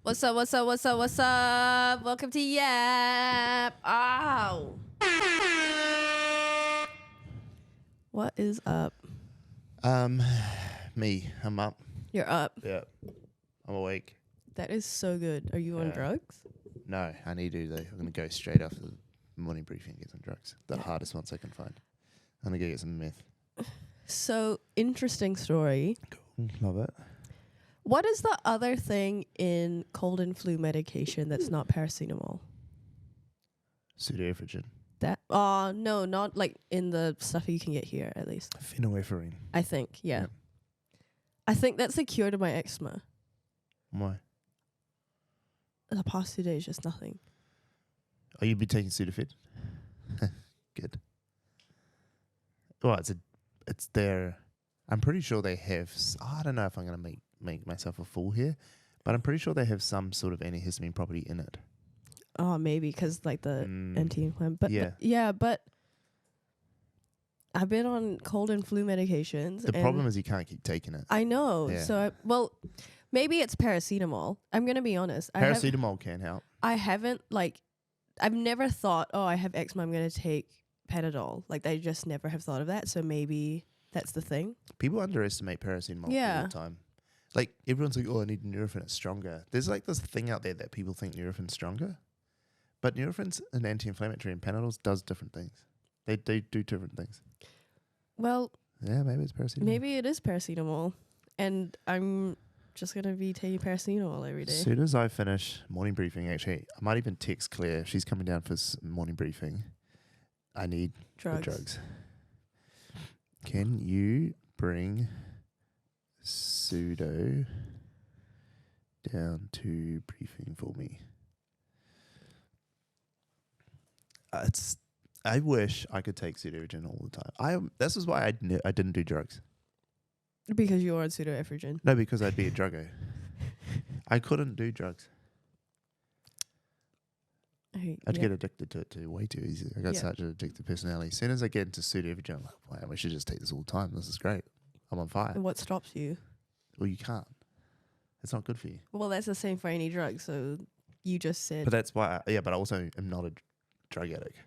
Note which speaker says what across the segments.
Speaker 1: What's up, what's up, what's up, what's up? Welcome to YAP. Ow. What is up?
Speaker 2: Me, I'm up.
Speaker 1: You're up.
Speaker 2: Yeah, I'm awake.
Speaker 1: That is so good. Are you on
Speaker 2: Yeah.
Speaker 1: drugs?
Speaker 2: No, I need to though. I'm gonna go straight after the morning briefing and get some drugs. The hardest ones I can find. I'm gonna go get some meth.
Speaker 1: So, interesting story.
Speaker 2: Cool, love it.
Speaker 1: What is the other thing in cold and flu medication that's not paracetamol?
Speaker 2: Pseudoephedrine,
Speaker 1: No, not like in the stuff you can get here, at least.
Speaker 2: phenylephrine.
Speaker 1: I think, yeah.
Speaker 2: Yep.
Speaker 1: I think that's the cure to my eczema.
Speaker 2: Why?
Speaker 1: The past 2 days, just nothing.
Speaker 2: Oh, you'd be taking Sudafed? Good. Well, it's there. I'm pretty sure they have. I don't know if I'm gonna make myself a fool here, but I'm pretty sure they have some sort of antihistamine property in it.
Speaker 1: Oh, maybe because like the anti-inflammatory.
Speaker 2: Yeah.
Speaker 1: But I've been on cold and flu medications.
Speaker 2: The problem is you can't keep taking it.
Speaker 1: I know.
Speaker 2: Yeah.
Speaker 1: So, maybe it's paracetamol. I'm going to be honest.
Speaker 2: Paracetamol can help.
Speaker 1: I've never thought, I have eczema, I'm going to take Panadol. Like, I just never have thought of that. So maybe that's the thing.
Speaker 2: People underestimate paracetamol all the time. Like, everyone's like, I need Nurofen, it's stronger. There's like this thing out there that people think Nurofen's stronger. But Nurofen's an anti-inflammatory and Panadols does different things. They do different things.
Speaker 1: Well,
Speaker 2: yeah, maybe it's paracetamol.
Speaker 1: Maybe it is paracetamol. And I'm just going to be taking paracetamol every day.
Speaker 2: As soon as I finish morning briefing, actually, I might even text Claire. She's coming down for morning briefing. I need the drugs. Can you bring Pseudo down to briefing for me? I wish I could take pseudoephedrine all the time. This is why I didn't do drugs.
Speaker 1: Because you're on pseudoephedrine.
Speaker 2: No, because I'd be a druggo. I couldn't do drugs. I'd get addicted to it way too easy. I got such an addictive personality. As soon as I get into pseudoephedrine, I'm like, wow, we should just take this all the time. This is great. I'm on fire.
Speaker 1: And what stops you?
Speaker 2: Well, you can't. It's not good for you.
Speaker 1: Well, that's the same for any drug. So you just said.
Speaker 2: But that's why, but I also am not a drug addict.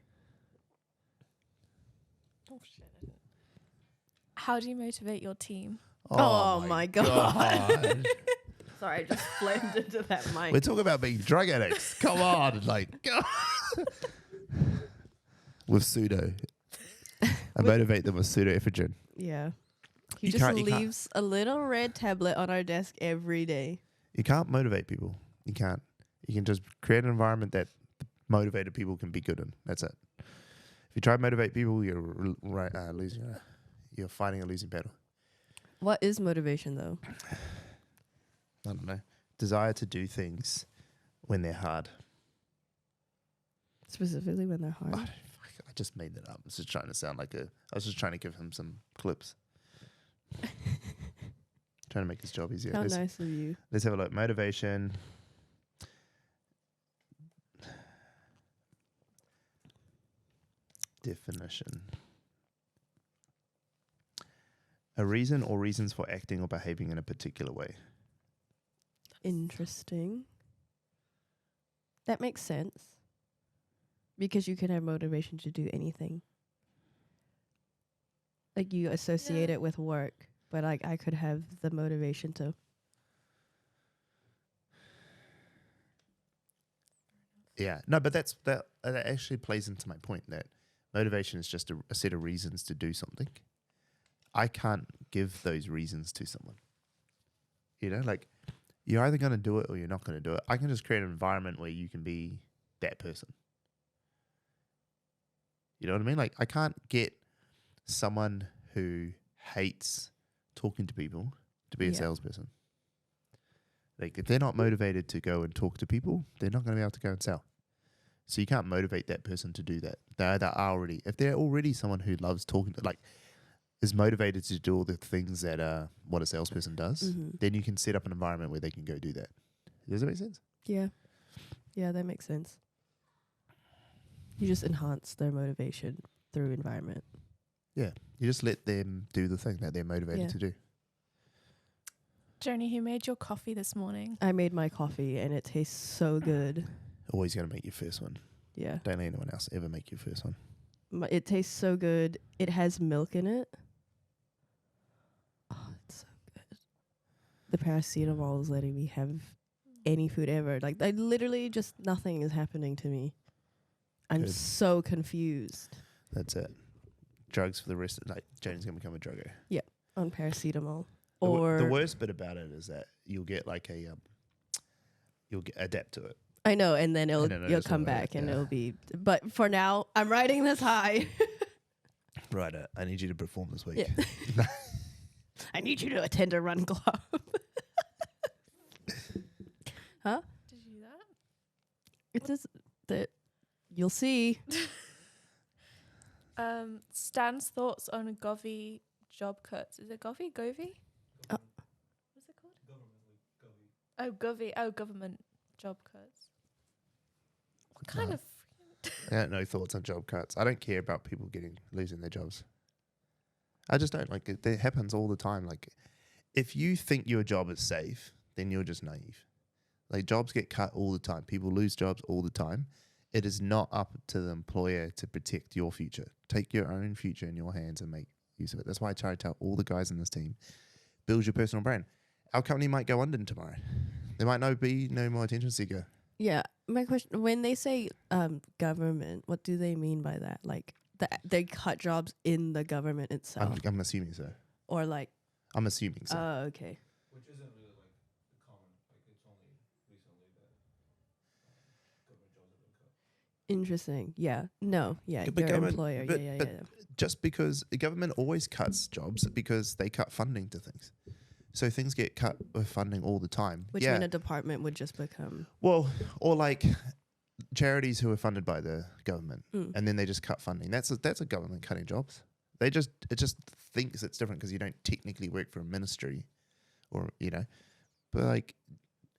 Speaker 3: Oh, shit. How do you motivate your team?
Speaker 1: Oh my God. Sorry, I just flamed into that mic.
Speaker 2: We're talking about being drug addicts. Come on. With pseudo. I motivate them with pseudoephedrine.
Speaker 1: Yeah. He
Speaker 2: You
Speaker 1: just
Speaker 2: can't-
Speaker 1: leaves a little red tablet on our desk every day.
Speaker 2: You can't motivate people. You can't. You can just create an environment that motivated people can be good in. That's it. If you try to motivate people, you're losing. You're fighting a losing battle.
Speaker 1: What is motivation, though?
Speaker 2: I don't know. Desire to do things when they're hard.
Speaker 1: Specifically when they're hard.
Speaker 2: I just made that up. I was just trying to sound like I was just trying to give him some clips. Trying to make his job easier.
Speaker 1: How nice of you.
Speaker 2: Let's have a look. Motivation. Definition. A reason or reasons for acting or behaving in a particular way.
Speaker 1: Interesting. That makes sense. Because you can have motivation to do anything. Like you associate it with work, but like I could have the motivation to.
Speaker 2: Yeah. No, but that actually plays into my point that motivation is just a set of reasons to do something. I can't give those reasons to someone. You know, like you're either going to do it or you're not going to do it. I can just create an environment where you can be that person. You know what I mean? Like I can't get someone who hates talking to people to be a salesperson. Like if they're not motivated to go and talk to people, they're not going to be able to go and sell. So you can't motivate that person to do that. If they're already someone who loves talking, like is motivated to do all the things that what a salesperson does, then you can set up an environment where they can go do that. Does that make sense?
Speaker 1: Yeah. Yeah, that makes sense. You just enhance their motivation through environment.
Speaker 2: Yeah. You just let them do the thing that they're motivated to do.
Speaker 3: Joni, who made your coffee this morning?
Speaker 1: I made my coffee and it tastes so good.
Speaker 2: Always going to make your first one.
Speaker 1: Yeah.
Speaker 2: Don't let anyone else ever make your first one.
Speaker 1: It tastes so good. It has milk in it. Oh, it's so good. The paracetamol is letting me have any food ever. Like, I literally just nothing is happening to me. I'm
Speaker 2: Good.
Speaker 1: so confused
Speaker 2: That's it. Drugs for the rest of like Jane's going to become a drugger.
Speaker 1: on paracetamol.
Speaker 2: The worst bit about it is that you'll get like you'll adapt to it.
Speaker 1: I know, and then
Speaker 2: And then
Speaker 1: you'll
Speaker 2: it'll
Speaker 1: come
Speaker 2: just
Speaker 1: back and
Speaker 2: yeah.
Speaker 1: it'll be. But for now, I'm riding this high.
Speaker 2: Right, I need you to perform this week.
Speaker 1: Yeah. I need you to attend a run club. Huh?
Speaker 3: Did you do that?
Speaker 1: It's just that you'll see.
Speaker 3: Stan's thoughts on Govy job cuts. Is it Govy? Govy? What's it called? Govy. Oh, government job cuts. What kind
Speaker 2: No.
Speaker 3: of...
Speaker 2: I got no thoughts on job cuts. I don't care about people losing their jobs. I just don't. Like, it happens all the time. Like, if you think your job is safe, then you're just naive. Like, jobs get cut all the time. People lose jobs all the time. It is not up to the employer to protect your future. Take your own future in your hands and make use of it. That's why I try to tell all the guys in this team, build your personal brand. Our company might go under tomorrow. There might be no more attention seeker.
Speaker 1: Yeah, my question: when they say government, what do they mean by that? Like, they cut jobs in the government itself,
Speaker 2: I'm assuming so.
Speaker 1: or like?
Speaker 2: I'm assuming so.
Speaker 1: Oh, okay.
Speaker 4: Which isn't really like common. Like it's only recently that government jobs have been cut.
Speaker 1: Interesting. Yeah. No. Yeah.
Speaker 2: But
Speaker 1: Your
Speaker 2: government-
Speaker 1: employer.
Speaker 2: but-
Speaker 1: yeah.
Speaker 2: but Just because the government always cuts jobs because they cut funding to things. So things get cut with funding all the time.
Speaker 1: Which
Speaker 2: yeah.
Speaker 1: mean a department would just become.
Speaker 2: Well, or like charities who are funded by the government,
Speaker 1: Mm.
Speaker 2: and then they just cut funding. That's a government cutting jobs. It just thinks it's different because you don't technically work for a ministry, or but like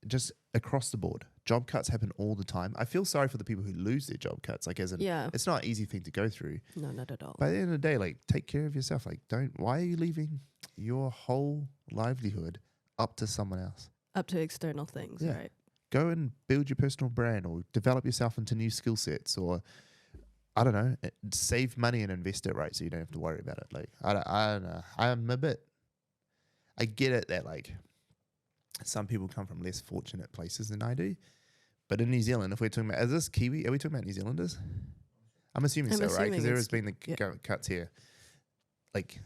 Speaker 2: just across the board, job cuts happen all the time. I feel sorry for the people who lose their job cuts. Like, as in,
Speaker 1: Yeah.
Speaker 2: it's not an easy thing to go through.
Speaker 1: No, not at all.
Speaker 2: By the end of the day, like, take care of yourself. Like, why are you leaving your whole livelihood up to someone else?
Speaker 1: Up to external things,
Speaker 2: Yeah.
Speaker 1: right?
Speaker 2: Go and build your personal brand, or develop yourself into new skill sets, or I don't know, save money and invest it right so you don't have to worry about it. Like, I don't know. I get it that like some people come from less fortunate places than I do. But in New Zealand, if we're talking about, is this Kiwi? Are we talking about New Zealanders? I'm assuming
Speaker 1: I'm
Speaker 2: so, right?
Speaker 1: assuming
Speaker 2: Because there
Speaker 1: it's-
Speaker 2: has been the
Speaker 1: yeah.
Speaker 2: cuts here. Like,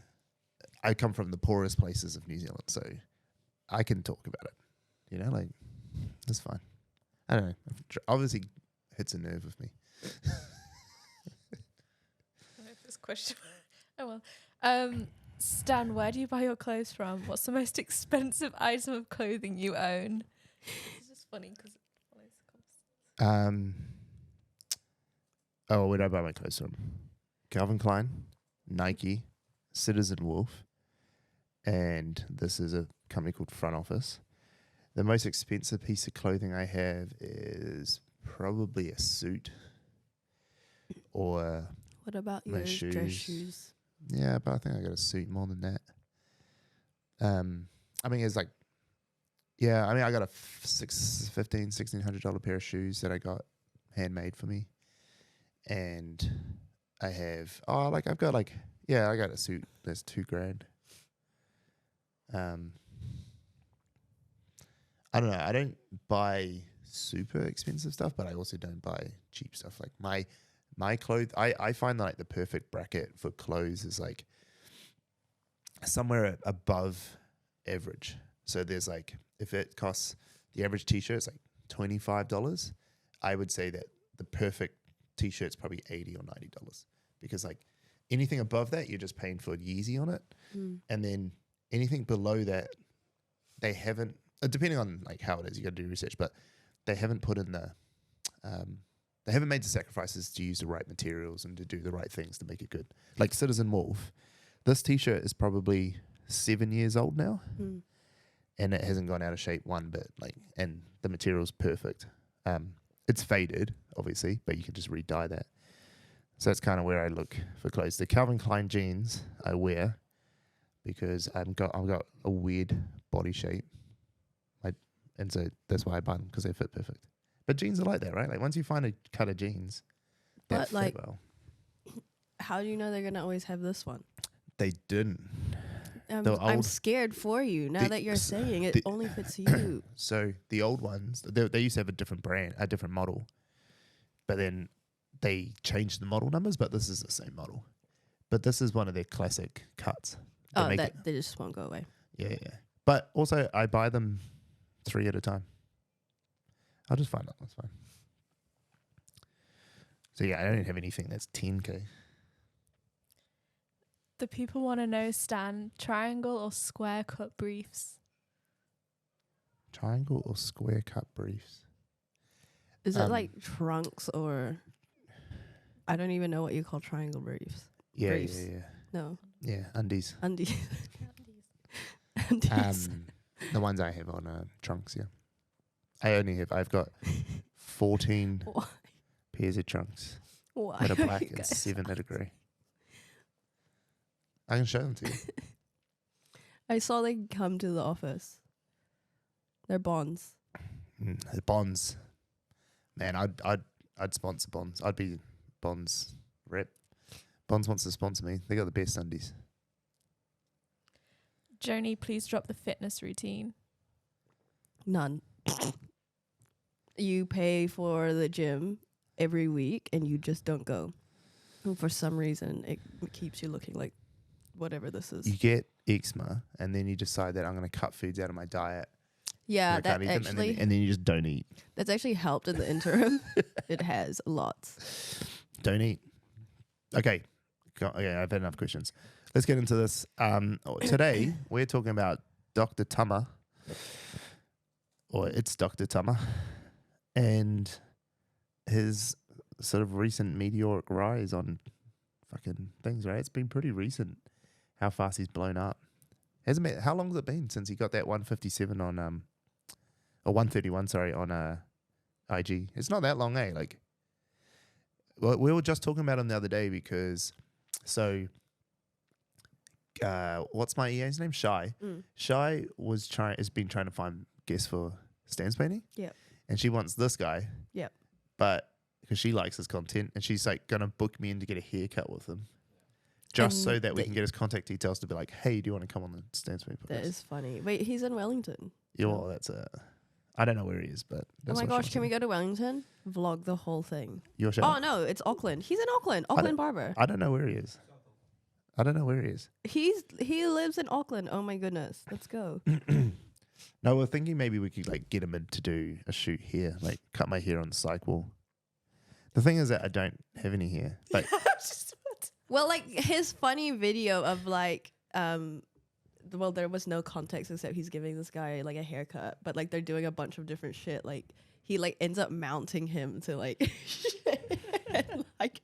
Speaker 2: I come from the poorest places of New Zealand, so I can talk about it. Like, it's fine. I don't know. Obviously, hits a nerve with me.
Speaker 3: I don't know if this question... Oh, well. Stan, where do you buy your clothes from? What's the most expensive item of clothing you own? This is just funny because it follows the cost.
Speaker 2: Where do I buy my clothes from? Calvin Klein, Nike, Citizen Wolf, and this is a company called Front Office. The most expensive piece of clothing I have is probably a suit, or
Speaker 1: What about
Speaker 2: My
Speaker 1: your dress
Speaker 2: shoes.
Speaker 1: shoes?
Speaker 2: yeah, but I think I got a suit more than that. I mean, it's like, yeah, I mean, I got a $1,600 pair of shoes that I got handmade for me. And I have, I got a suit that's $2,000. I don't know. I don't buy super expensive stuff, but I also don't buy cheap stuff. Like my clothes, I find that like the perfect bracket for clothes is like somewhere above average. So there's like, if it costs, the average t-shirt is like $25, I would say that the perfect t-shirt's probably $80 or $90, because like anything above that, you're just paying for Yeezy on it.
Speaker 1: Mm.
Speaker 2: And then anything below that, they haven't, depending on like how it is, you got to do research, but they haven't put in they haven't made the sacrifices to use the right materials and to do the right things to make it good. Like Citizen Wolf, this t-shirt is probably 7 years old now,
Speaker 1: Mm.
Speaker 2: and it hasn't gone out of shape one bit. Like, and the material's perfect. It's faded, obviously, but you can just re-dye that. So that's kind of where I look for clothes. The Calvin Klein jeans I wear because I've got a weird body shape, And so that's why I buy them, because they fit perfect. But jeans are like that, right? Like once you find a cut of jeans that
Speaker 1: But,
Speaker 2: fit
Speaker 1: like,
Speaker 2: well.
Speaker 1: How do you know they're gonna always have this one?
Speaker 2: They didn't.
Speaker 1: I'm
Speaker 2: old-
Speaker 1: scared for you now
Speaker 2: the-
Speaker 1: that you're saying it
Speaker 2: the-
Speaker 1: only fits you.
Speaker 2: So the old ones, they used to have a different brand, a different model. But then they changed the model numbers, but this is the same model. But this is one of their classic cuts. They make it-
Speaker 1: They just won't go away.
Speaker 2: Yeah. But also, I buy them 3 at a time. I'll just find out. That's fine. So yeah, I don't have anything that's 10K.
Speaker 3: The people want to know, Stan, triangle or square cut briefs?
Speaker 2: Triangle or square cut briefs?
Speaker 1: Is it like trunks or? I don't even know what you call triangle briefs.
Speaker 2: Yeah,
Speaker 1: briefs.
Speaker 2: yeah.
Speaker 1: No,
Speaker 2: Yeah, undies.
Speaker 1: undies. Undies.
Speaker 2: The ones I have on trunks, yeah. I've got 14
Speaker 1: Why?
Speaker 2: pairs of trunks
Speaker 1: Why
Speaker 2: that are
Speaker 1: are
Speaker 2: black
Speaker 1: you
Speaker 2: and
Speaker 1: guys
Speaker 2: 7 that are grey. I can show them to you.
Speaker 1: I saw they come to the office. They're bonds.
Speaker 2: The Bonds. Man, I'd sponsor Bonds. I'd be Bonds rep. Bonds wants to sponsor me. They got the best undies.
Speaker 3: Joni, please drop the fitness routine.
Speaker 1: None. You pay for the gym every week and you just don't go. And for some reason, it keeps you looking like whatever this is.
Speaker 2: You get eczema, and then you decide that I'm going to cut foods out of my diet.
Speaker 1: Yeah,
Speaker 2: and I can't
Speaker 1: that
Speaker 2: eat them,
Speaker 1: actually
Speaker 2: and then you just don't eat.
Speaker 1: that's actually helped in the interim. It has lots.
Speaker 2: Don't eat. Okay. Okay, I've had enough questions. Let's get into this. Today, we're talking about Dr. Tama, or it's Dr. Tama, and his sort of recent meteoric rise on fucking things, right? It's been pretty recent how fast he's blown up. Hasn't been, how long has it been since he got that 157 on, or 131, sorry, on IG? It's not that long, eh? Like, well, we were just talking about him the other day because, so, what's my EA's name? Shy. Shy has been trying to find guests for Stan's painting.
Speaker 1: Yep.
Speaker 2: And she wants this guy.
Speaker 1: Yep.
Speaker 2: But because she likes his content, and she's like gonna book me in to get a haircut with him, just
Speaker 1: And
Speaker 2: so that we can get his contact details to be like, hey, do you want to come on the Stan's painting podcast?
Speaker 1: That is funny. Wait, he's in Wellington.
Speaker 2: Yeah, well, that's I don't know where he is, but
Speaker 1: Oh
Speaker 2: that's
Speaker 1: my
Speaker 2: what
Speaker 1: gosh,
Speaker 2: she
Speaker 1: can we
Speaker 2: wants
Speaker 1: go to Wellington? Vlog the whole thing.
Speaker 2: to do. Your show?
Speaker 1: Oh no, it's Auckland. He's in Auckland. Auckland Barber.
Speaker 2: I don't know where he is. I don't know where he is.
Speaker 1: He lives in Auckland. Oh my goodness. Let's go.
Speaker 2: No, we're thinking maybe we could like get him in to do a shoot here, like cut my hair on the psych wall. The thing is that I don't have any hair, but
Speaker 1: Well, like his funny video of like well, there was no context except he's giving this guy like a haircut, but like they're doing a bunch of different shit. Like he like ends up mounting him to like and, like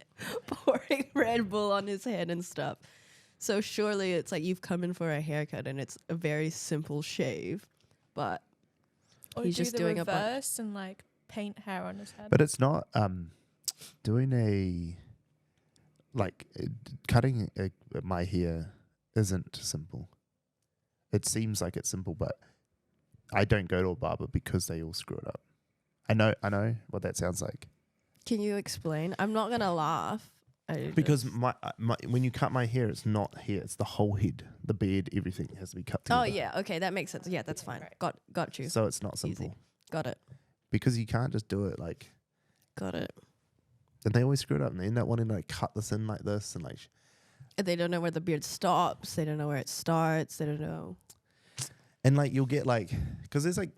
Speaker 1: pouring Red Bull on his head and stuff. So surely it's like you've come in for a haircut and it's a very simple shave, but
Speaker 3: Or
Speaker 1: he's
Speaker 3: do
Speaker 1: just
Speaker 3: the
Speaker 1: doing a
Speaker 3: reverse and like paint hair on his head.
Speaker 2: but it's not doing a like cutting my hair isn't simple. It seems like it's simple, but I don't go to a barber because they all screw it up. I know what that sounds like.
Speaker 1: Can you explain? I'm not gonna laugh.
Speaker 2: Because my when you cut my hair, it's not hair; it's the whole head, the beard, everything has to be cut together.
Speaker 1: Oh yeah, okay, that makes sense. Yeah, that's fine.
Speaker 3: Right.
Speaker 1: Got you.
Speaker 2: So it's not simple.
Speaker 1: Easy. Got it.
Speaker 2: Because you can't just do it like.
Speaker 1: Got it.
Speaker 2: And they always screw it up, and they end up wanting to like cut this in like this, and like.
Speaker 1: And they don't know where the beard stops. They don't know where it starts. They don't know.
Speaker 2: And like you'll get like, because there's like,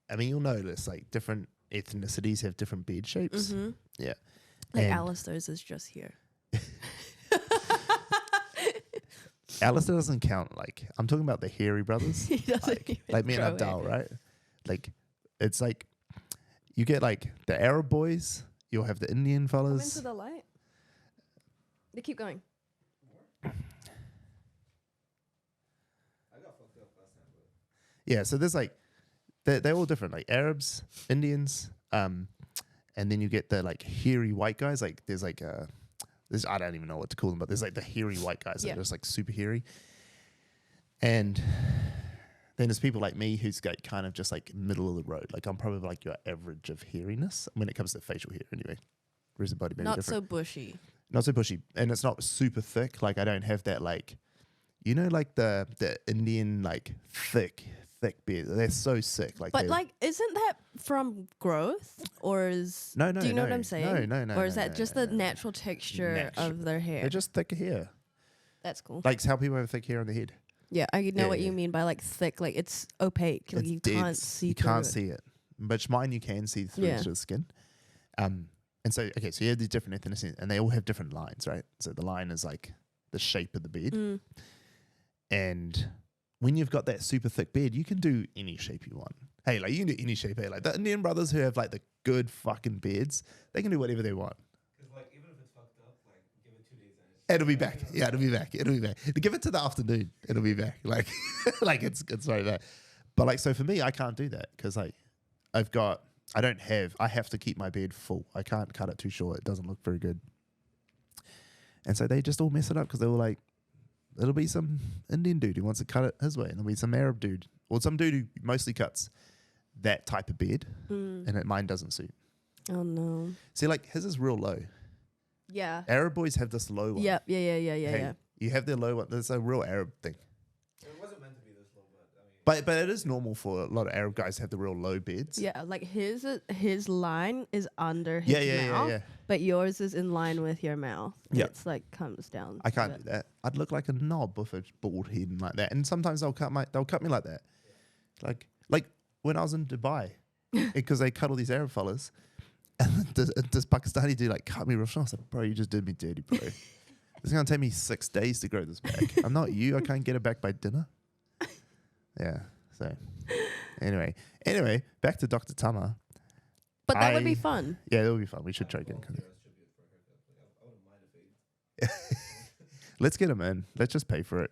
Speaker 2: I mean, you'll notice like different ethnicities have different beard shapes.
Speaker 1: Mm-hmm.
Speaker 2: Yeah.
Speaker 1: Like
Speaker 2: And-
Speaker 1: Alistair's is just here.
Speaker 2: Alistair doesn't count. Like I'm talking about the hairy brothers.
Speaker 1: He doesn't even
Speaker 2: Like me and
Speaker 1: grow
Speaker 2: Abdal,
Speaker 1: hair.
Speaker 2: right? Like it's like you get like the Arab boys, you'll have the Indian
Speaker 1: Come
Speaker 2: fellas.
Speaker 1: into the light. They keep going.
Speaker 2: Yeah, so there's like they're all different, like Arabs, Indians, and then you get the like hairy white guys. Like there's like there's I don't even know what to call them, but there's like the hairy white guys that
Speaker 1: Yeah.
Speaker 2: are just like super hairy. And Then there's people like me who's got kind of just like middle of the road. Like I'm probably like your average of hairiness when it comes to facial hair anyway. Whereas the body
Speaker 1: Not
Speaker 2: different.
Speaker 1: so bushy.
Speaker 2: Not so bushy. And it's not super thick. Like I don't have that like, you know, like the Indian like thick beard. They're so sick. Like,
Speaker 1: But like, isn't that from growth, or is
Speaker 2: no,
Speaker 1: do you know
Speaker 2: no.
Speaker 1: what I'm saying?
Speaker 2: No.
Speaker 1: Or is
Speaker 2: no,
Speaker 1: that
Speaker 2: no,
Speaker 1: just
Speaker 2: no,
Speaker 1: the
Speaker 2: no.
Speaker 1: natural texture of their hair?
Speaker 2: They're just thicker hair.
Speaker 1: That's cool.
Speaker 2: Like it's how people have thick hair on their head.
Speaker 1: Yeah, I know
Speaker 2: Yeah,
Speaker 1: what you
Speaker 2: yeah.
Speaker 1: mean by like thick. Like it's opaque. Like
Speaker 2: It's
Speaker 1: you
Speaker 2: dead.
Speaker 1: can't see.
Speaker 2: You
Speaker 1: through
Speaker 2: can't
Speaker 1: it.
Speaker 2: see it. But mine you can see through
Speaker 1: Yeah.
Speaker 2: the skin. And so so you have these different ethnicities and they all have different lines, right? So the line is like the shape of the beard.
Speaker 1: Mm.
Speaker 2: And when you've got that super thick beard, you can do any shape you want. Hey, like you can do any shape. Hey, like the Indian brothers who have like the good fucking beards, they can do whatever they want.
Speaker 4: Because like even if it's fucked up, like give it 2 days and it's
Speaker 2: It'll be back. Yeah, it'll be back. It'll be back. Give it to the afternoon. It'll be back. Like, like it's right there. But like, so for me, I can't do that because like I have to keep my beard full. I can't cut it too short. It doesn't look very good. And so they just all mess it up because they were like, it'll be some Indian dude who wants to cut it his way, and there'll be some Arab dude or some dude who mostly cuts that type of beard, and mine doesn't suit.
Speaker 1: Oh no.
Speaker 2: See, like his is real low.
Speaker 1: Yeah.
Speaker 2: Arab boys have this low one.
Speaker 1: Yep. Yeah.
Speaker 2: Hey,
Speaker 1: Yeah.
Speaker 2: You have their low one. That's a real Arab thing.
Speaker 4: It wasn't meant to be this low, but I mean.
Speaker 2: But it is normal for a lot of Arab guys to have the real low beards.
Speaker 1: Yeah. Like his line is under his mouth,
Speaker 2: yeah.
Speaker 1: but yours is in line with your mouth.
Speaker 2: Yeah.
Speaker 1: It's like comes down.
Speaker 2: I can't do that. I'd look like a knob with a bald head and like that. And sometimes they'll cut me like that. Like when I was in Dubai, because they cut all these Arab fellas, and this Pakistani dude like cut me real short. I was like, bro, you just did me dirty, bro. It's gonna take me 6 days to grow this back. I'm not you. I can't get it back by dinner. Yeah. So anyway, back to Dr. Tama.
Speaker 1: But that would be fun.
Speaker 2: Yeah, that would be fun. We should try getting.
Speaker 4: $12 tribute for a haircut. Like, I wouldn't mind if they.
Speaker 2: Let's get him in. Let's just pay for it.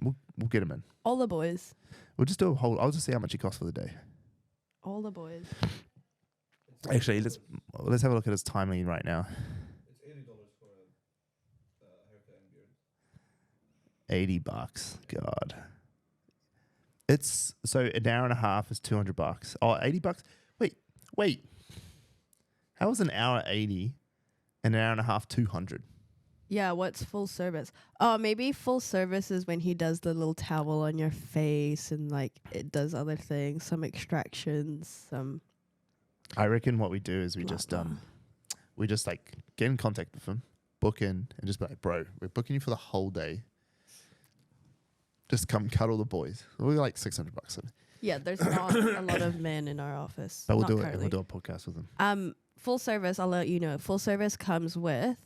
Speaker 2: We'll get him in.
Speaker 1: All the boys.
Speaker 2: We'll just do a whole. I'll just see how much he costs for the day.
Speaker 1: All the boys.
Speaker 2: Actually, let's have a look at his timing right now.
Speaker 4: It's $80 for a haircut and beard.
Speaker 2: $80. God. It's so an hour and a half is $200. Oh, $80. Wait. How is an hour 80 and an hour and a half 200?
Speaker 1: Yeah, what's full service? Oh, maybe full service is when he does the little towel on your face and like it does other things, some extractions, some.
Speaker 2: I reckon what we do is we
Speaker 1: Blah,
Speaker 2: just
Speaker 1: blah.
Speaker 2: we just like get in contact with him, book in, and just be like, bro, we're booking you for the whole day. Just come cut all the boys. We're like $600.
Speaker 1: Yeah, there's not a lot of men in our office.
Speaker 2: But we'll
Speaker 1: not
Speaker 2: do it.
Speaker 1: currently.
Speaker 2: We'll do a podcast with him.
Speaker 1: Full service, I'll let you know. Full service comes with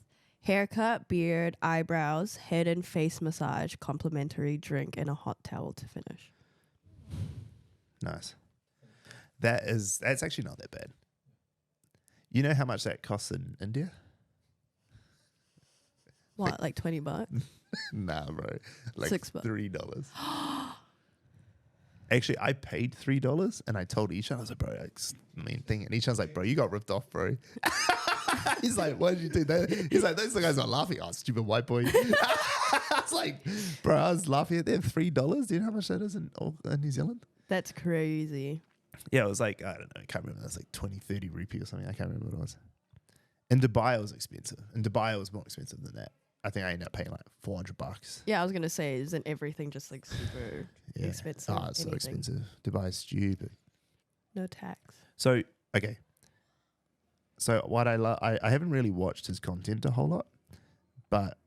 Speaker 1: haircut, beard, eyebrows, head and face massage, complimentary drink, and a hot towel to finish.
Speaker 2: Nice. That's actually not that bad. You know how much that costs in India?
Speaker 1: What, like $20?
Speaker 2: Nah, bro. Like
Speaker 1: $6.
Speaker 2: $3. Actually, I paid $3 and I told Ishan, I was like, bro, it's the main thing. And Ishan's like, bro, you got ripped off, bro. He's like, what did you do? He's like, those guys are laughing. Oh, stupid white boy. I was like, bro, I was laughing at them. $3. Do you know how much that is in New Zealand?
Speaker 1: That's crazy.
Speaker 2: Yeah, it was like, I don't know. I can't remember. That's like 20, 30 rupee or something. I can't remember what it was. In Dubai, it was expensive. In Dubai, it was more expensive than that. I think I ended up paying like $400.
Speaker 1: Yeah, I was going to say, isn't everything just like super expensive?
Speaker 2: Oh, it's so
Speaker 1: Anything.
Speaker 2: expensive. Dubai's stupid.
Speaker 1: No tax.
Speaker 2: So, okay. So what I haven't really watched his content a whole lot, but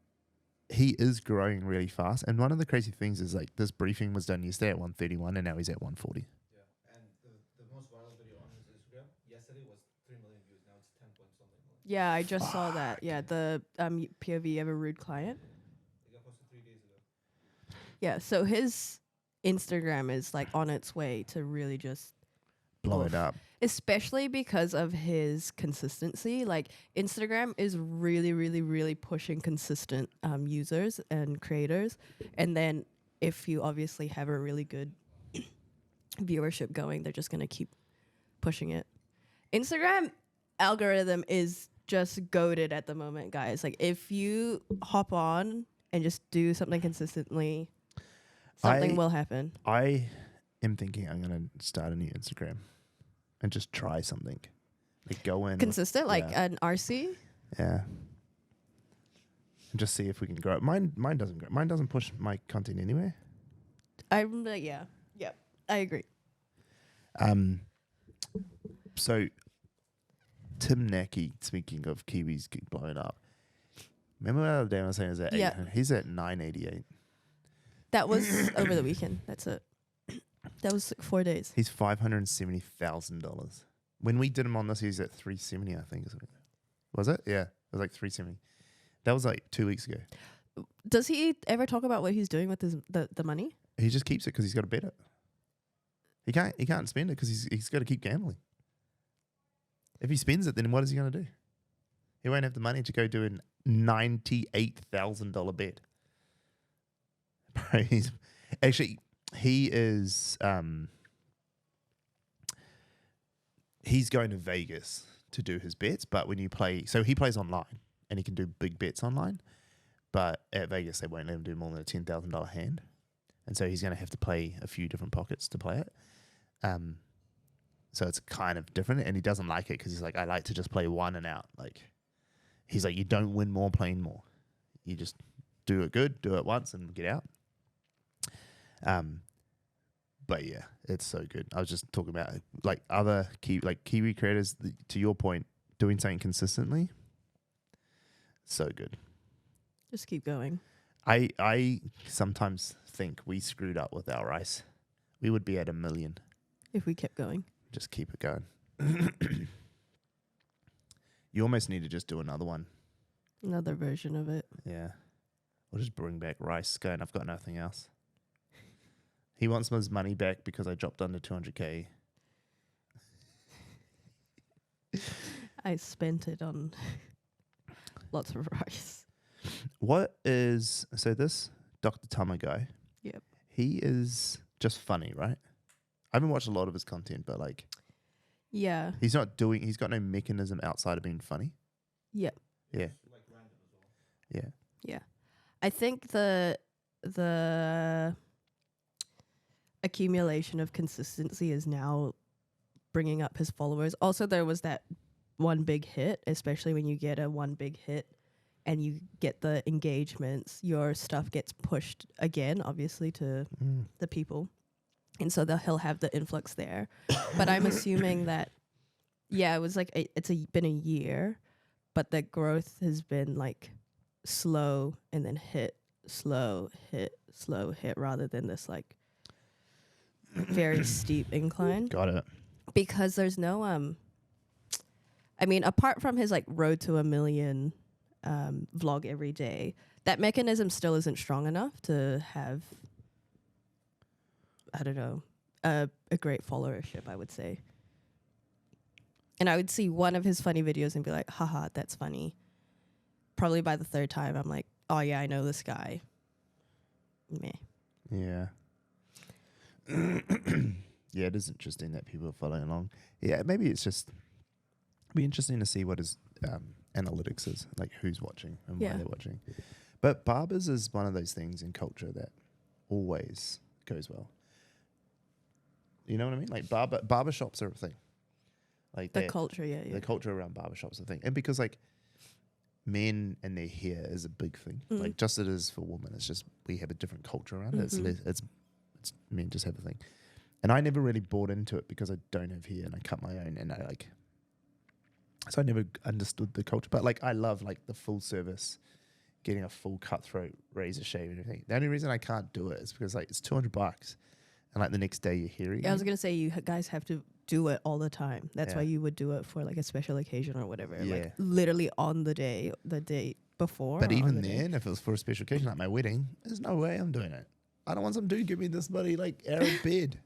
Speaker 2: he is growing really fast. And one of the crazy things is like this briefing was done yesterday at 1:31 and now he's at 1:40.
Speaker 4: Yeah, and the most viral video on his Instagram yesterday was 3 million views. Now it's 10 point something million.
Speaker 1: Yeah, I just saw that. Yeah, the POV of a rude client.
Speaker 4: It got posted 3 days ago.
Speaker 1: Yeah, so his Instagram is like on its way to really just
Speaker 2: Blow
Speaker 1: Oof.
Speaker 2: it up.
Speaker 1: especially because of his consistency. Like Instagram is really, really, really pushing consistent users and creators. And then if you obviously have a really good viewership going, they're just going to keep pushing it. Instagram algorithm is just goated at the moment, guys. Like if you hop on and just do something consistently, something will happen.
Speaker 2: I am thinking I'm gonna start a new Instagram and just try something. Like go in
Speaker 1: Consistent, like
Speaker 2: yeah.
Speaker 1: an RC.
Speaker 2: Yeah. And just see if we can grow it. Mine doesn't grow. Mine doesn't push my content anywhere.
Speaker 1: I'm like, yeah, yep, I agree.
Speaker 2: So Tim Nacky, speaking of Kiwis blowing up, remember the other day I was saying
Speaker 1: Yeah.
Speaker 2: he's at 988.
Speaker 1: That was over the weekend. That's it. That was like 4 days.
Speaker 2: He's $570,000. When we did him on this, he was at 370, I think. Was it? Yeah, it was like 370. That was like 2 weeks ago.
Speaker 1: Does he ever talk about what he's doing with the money?
Speaker 2: He just keeps it because he's got to bet it. He can't spend it because he's got to keep gambling. If he spends it, then what is he going to do? He won't have the money to go do a $98,000 bet. Bro, he is he's going to Vegas to do his bets, but when you play, so he plays online and he can do big bets online, but at Vegas they won't let him do more than a $10,000 hand, and so he's going to have to play a few different pockets to play it. So it's kind of different, and he doesn't like it because he's like, I like to just play one and out. Like, he's like, you don't win more playing more. You just do it good, do it once, and get out. But yeah, it's so good. I was just talking about like other Kiwi creators. To your point, doing something consistently, so good.
Speaker 1: Just keep going.
Speaker 2: I sometimes think we screwed up with our rice. We would be at 1 million.
Speaker 1: If we kept going.
Speaker 2: Just keep it going. You almost need to just do another one.
Speaker 1: Another version of it.
Speaker 2: Yeah. Or just bring back rice. Go and I've got nothing else. He wants his money back because I dropped under 200K.
Speaker 1: I spent it on lots of rice.
Speaker 2: So this Dr. Tama guy?
Speaker 1: Yep.
Speaker 2: He is just funny, right? I haven't watched a lot of his content, but like,
Speaker 1: yeah,
Speaker 2: he's got no mechanism outside of being funny.
Speaker 1: Yep.
Speaker 2: Yeah.
Speaker 4: Like random as well.
Speaker 2: Yeah.
Speaker 1: Yeah. I think the accumulation of consistency is now bringing up his followers. Also, there was that one big hit, especially when you get a one big hit and you get the engagements, your stuff gets pushed again, obviously, to the people. And so he'll have the influx there. But I'm assuming that, yeah, it was like, been a year, but the growth has been like slow and then slow hit, rather than this like very steep incline.
Speaker 2: Got it.
Speaker 1: Because there's no, I mean, apart from his like road to 1 million vlog every day, that mechanism still isn't strong enough to have, I don't know, a great followership, I would say. And I would see one of his funny videos and be like, haha, that's funny. Probably by the third time, I'm like, oh yeah, I know this guy. Meh.
Speaker 2: Yeah. Yeah, it is interesting that people are following along. Yeah, maybe it's just be interesting to see what his analytics is, like who's watching and why they're watching. But barbers is one of those things in culture that always goes well. You know what I mean? Like barbershops are a thing. Like
Speaker 1: The culture, yeah.
Speaker 2: The culture around barbershops is a thing. And because like men and their hair is a big thing. Like just it is for women. It's just we have a different culture around it. It's men just have a thing. And I never really bought into it because I don't have hair and I cut my own and so I never understood the culture. But like I love like the full service, getting a full cutthroat razor shave and everything. The only reason I can't do it is because like it's $200 and like the next day you're hairy.
Speaker 1: Yeah, I was gonna say you guys have to do it all the time. That's why you would do it for like a special occasion or whatever.
Speaker 2: Yeah.
Speaker 1: Like literally on the day before.
Speaker 2: But even then, if it was for a special occasion like my wedding, there's no way I'm doing it. I don't want some dude give me this bloody like Arab beard.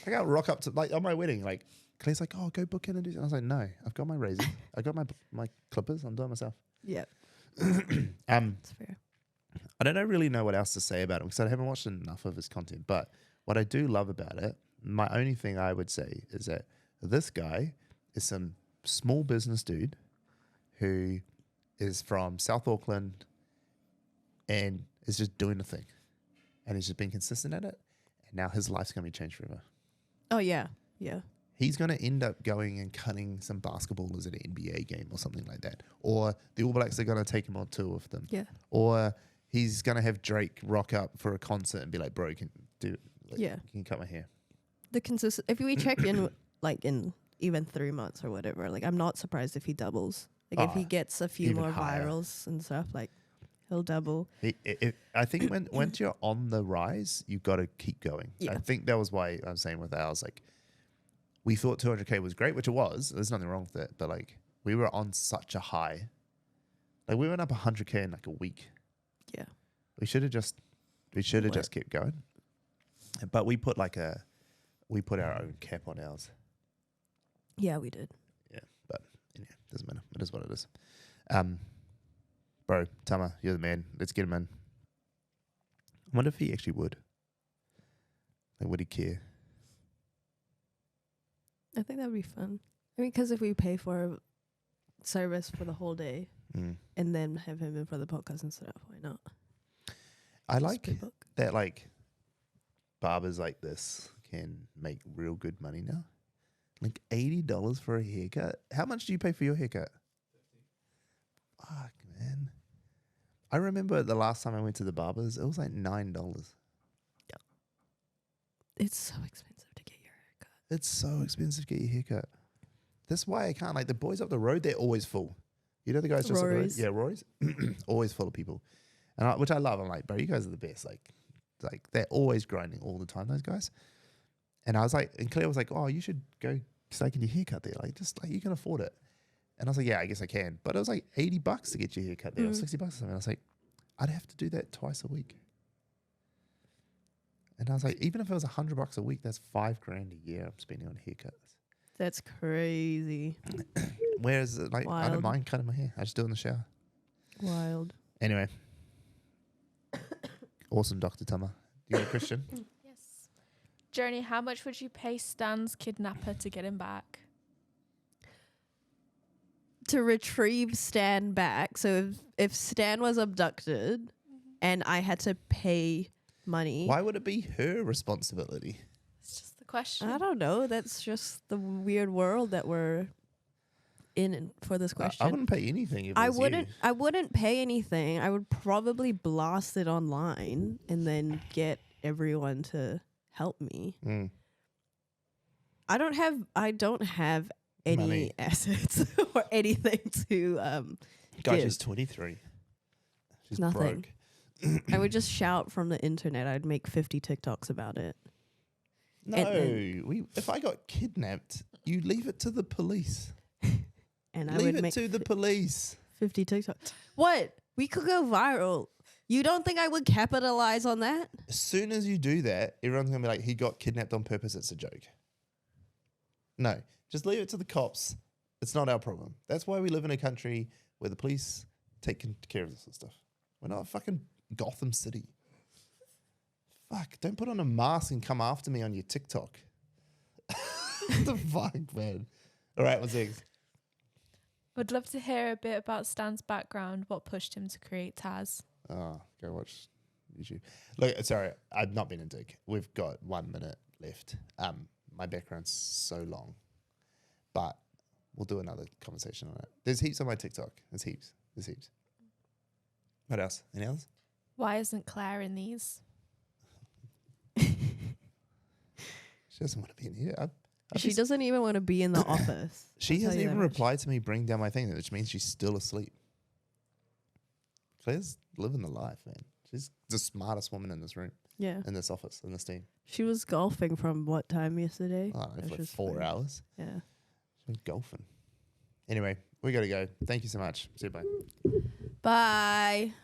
Speaker 2: I can't rock up to like on my wedding. Like Claire's like, oh, go book in and do something. I was like, no, I've got my razor, I got my clippers. I'm doing it myself.
Speaker 1: Yeah.
Speaker 2: That's
Speaker 1: fair.
Speaker 2: I don't really know what else to say about him because I haven't watched enough of his content. But what I do love about it, my only thing I would say is that this guy is some small business dude who is from South Auckland and is just doing the thing. And he's just been consistent at it. and now his life's going to be changed forever.
Speaker 1: Oh yeah, yeah.
Speaker 2: He's going to end up going and cutting some basketballers at an NBA game or something like that. Or the All Blacks are going to take him on tour with them.
Speaker 1: Yeah.
Speaker 2: Or he's going to have Drake rock up for a concert and be like, bro, can you cut my hair?
Speaker 1: The if we check in like in even 3 months or whatever, like I'm not surprised if he doubles. Like if he gets a few
Speaker 2: even
Speaker 1: more
Speaker 2: higher.
Speaker 1: virals and stuff, like he'll double.
Speaker 2: I think once you're on the rise, you got to keep going.
Speaker 1: Yeah.
Speaker 2: I think that was why I'm saying with ours, like, we thought 200K was great, which it was. There's nothing wrong with it. But, like, we were on such a high. Like, we went up 100K in, like, a week.
Speaker 1: Yeah.
Speaker 2: We should have just kept going. But we put, our own cap on ours.
Speaker 1: Yeah, we did.
Speaker 2: Yeah. But, yeah, doesn't matter. It is what it is. Bro, Tama, you're the man. Let's get him in. I wonder if he actually would. Like, would he care?
Speaker 1: I think that would be fun. I mean, because if we pay for service for the whole day and then have him in for the podcast and stuff, why not?
Speaker 2: I
Speaker 1: Just
Speaker 2: like
Speaker 1: pre-book.
Speaker 2: that, like, barbers like this can make real good money now. Like $80 for a haircut. How much do you pay for your haircut? 50. Fuck, man. I remember the last time I went to the barbers, it was like $9.
Speaker 1: It's so expensive to get your haircut.
Speaker 2: It's so expensive to get your haircut. That's why I can't. Like, the boys up the road, they're always full. You know the guys just up the road?
Speaker 1: Rory's.
Speaker 2: Yeah, Rory's. Always full of people. And which I love. I'm like, bro, you guys are the best. Like they're always grinding all the time, those guys. And I was like, and Claire was like, oh, you should go start getting your haircut there. Like, just like, you can afford it. And I was like, yeah, I guess I can. But it was like $80 to get your haircut there, or $60 or something. I was like, I'd have to do that twice a week. And I was like, even if it was $100 a week, that's $5,000 a year I'm spending on haircuts.
Speaker 1: That's crazy.
Speaker 2: Whereas, like, I don't
Speaker 1: Wild.
Speaker 2: mind cutting my hair. I just do it in the shower.
Speaker 1: Wild.
Speaker 2: Anyway. Awesome, Dr. Tama. You got a question?
Speaker 3: Yes. Journey, how much would you pay Stan's kidnapper to get him back?
Speaker 1: To retrieve Stan back. So if Stan was abducted and I had to pay money.
Speaker 2: Why would it be her responsibility?
Speaker 3: It's just the question.
Speaker 1: I don't know. That's just the weird world that we're in for this question.
Speaker 2: I wouldn't pay anything if it was you.
Speaker 1: I wouldn't pay anything. I would probably blast it online and then get everyone to help me.
Speaker 2: Mm.
Speaker 1: I don't have any
Speaker 2: Money.
Speaker 1: assets or anything to
Speaker 2: Guys,
Speaker 1: give.
Speaker 2: she's 23. She's
Speaker 1: Nothing.
Speaker 2: broke.
Speaker 1: I would just shout from the internet. I'd make 50 TikToks about it.
Speaker 2: No,
Speaker 1: And
Speaker 2: if I got kidnapped, you leave it to the police.
Speaker 1: And I
Speaker 2: Leave
Speaker 1: would
Speaker 2: it
Speaker 1: make
Speaker 2: to the police.
Speaker 1: 50 TikToks. What? We could go viral. You don't think I would capitalize on that?
Speaker 2: As soon as you do that, everyone's going to be like, he got kidnapped on purpose. It's a joke. No, just leave it to the cops. It's not our problem. That's why we live in a country where the police take care of this sort of stuff. We're not fucking Gotham City. Fuck, don't put on a mask and come after me on your TikTok. What the fuck, man? All right, what's next?
Speaker 3: Would love to hear a bit about Stan's background, what pushed him to create Taz.
Speaker 2: Oh, go watch YouTube. Look, sorry, I've not been in Dig. We've got 1 minute left. My background's so long, but we'll do another conversation on it. There's heaps on my TikTok. There's heaps. What else? Any others?
Speaker 3: Why isn't Claire in these?
Speaker 2: She doesn't want to be in here.
Speaker 1: She doesn't even want to be in the office.
Speaker 2: She
Speaker 1: I'll tell
Speaker 2: hasn't
Speaker 1: you
Speaker 2: even
Speaker 1: that much.
Speaker 2: replied to me bring down my thing, which means she's still asleep. Claire's living the life, man. She's the smartest woman in this room,
Speaker 1: Yeah.
Speaker 2: in this office, in this team.
Speaker 1: She was golfing from what time yesterday?
Speaker 2: I don't know,
Speaker 1: That's
Speaker 2: for like
Speaker 1: just
Speaker 2: 4
Speaker 1: funny.
Speaker 2: hours.
Speaker 1: Yeah.
Speaker 2: She was golfing. Anyway, we got to go. Thank you so much. See you, bye.
Speaker 1: Bye.